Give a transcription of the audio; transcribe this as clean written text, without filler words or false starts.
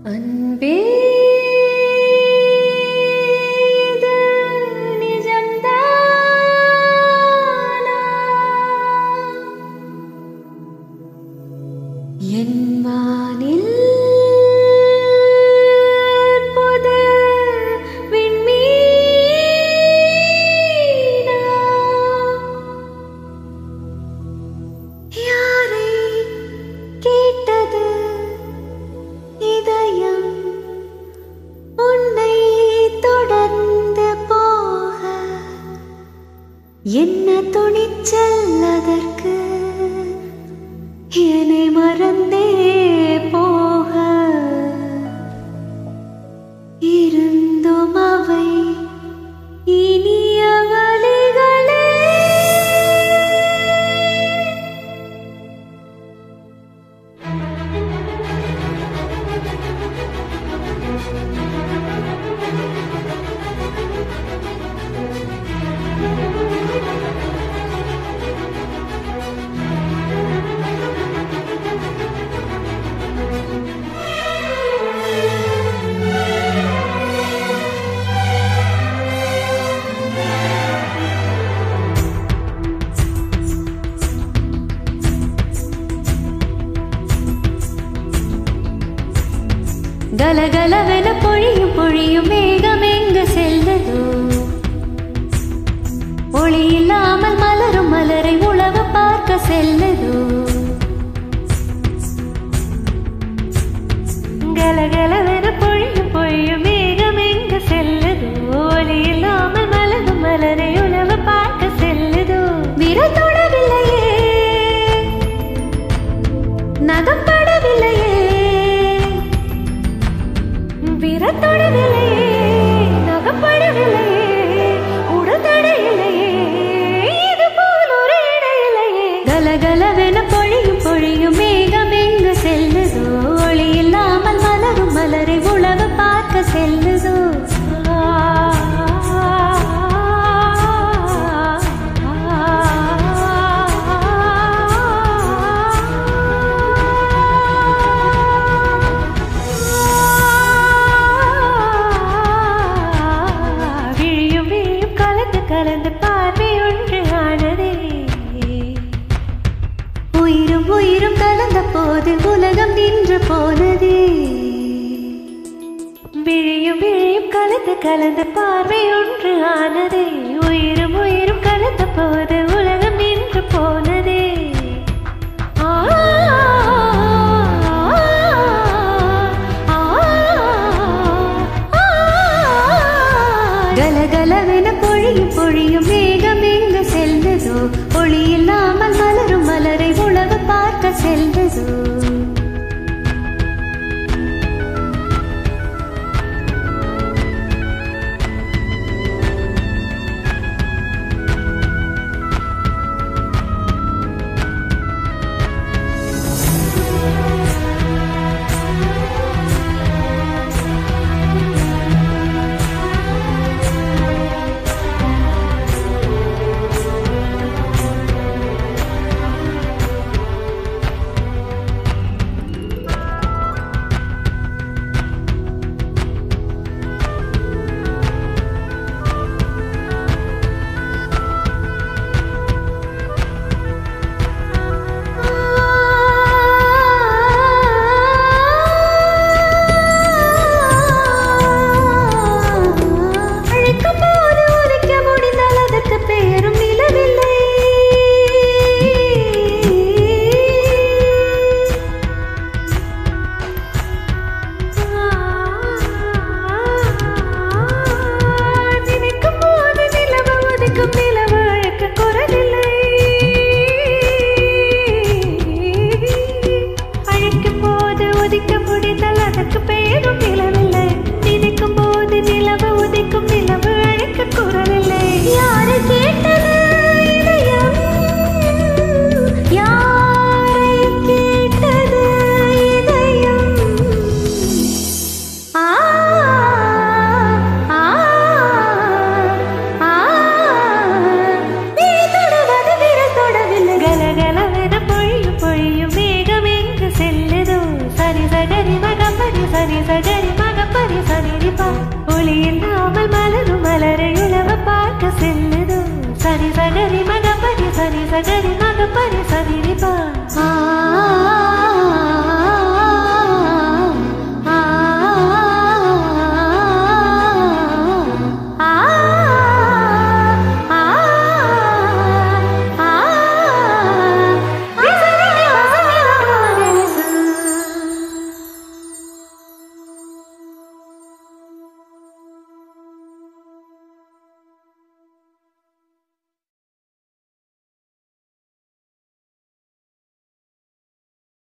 அன்பே என் வானில் புது விண்மீனா யாரை கேட்டது இதயம் உன்னை தொடர்ந்து போக என்ன துணிச்சல் அதற்கு என்னை மறந்தே போக இருந்தும் அவை இனிய வழிகளே கலகலவென பொழியும் பொழியும் மேகம் எங்கு செல்லுதோ ஒளி இல்லாமல் மலரும் மலரை உழவு பார்க்க செல்லுதோ கலகலவென பொழியும் பொழியும் மேகம் எங்கு செல்லுதோ ஒளி இல்லாமல் மலரும் மலரை உழவு பார்க்க செல்லுதோ விரல் தொடவில்லையே நகம் படவில்லையே விரத்தொடவில்லையே நகப்படவில்லையே உடல் தடையில்லையே இது போல் ஒரு இடையில்லையே கலகலவென பொழியும் பொழியும் மேகம் எங்கு செல்லுதோ ஒளி இல்லாமல் மலரும் மலரை உழவு பார்க்க செல்லுதோ கலந்து பார்வை ஒன்று ஆனதே உயிரும் உயிரும் கலந்த போது உலகம் நின்று போனதே விழியும் விழியும் கலந்து பார்வை ஒன்று ஆனதே உயிரும் உயிரும் கலந்த போது உலகம் நின்று போனதே கலகலவென பொழியும் பொழியும் மேகம் எங்கு செல்லுதோ ஒளி இல்லாமல் மலரும் மலரை உழவு பார்க்க செல்லுதோ மகரி மக பரிச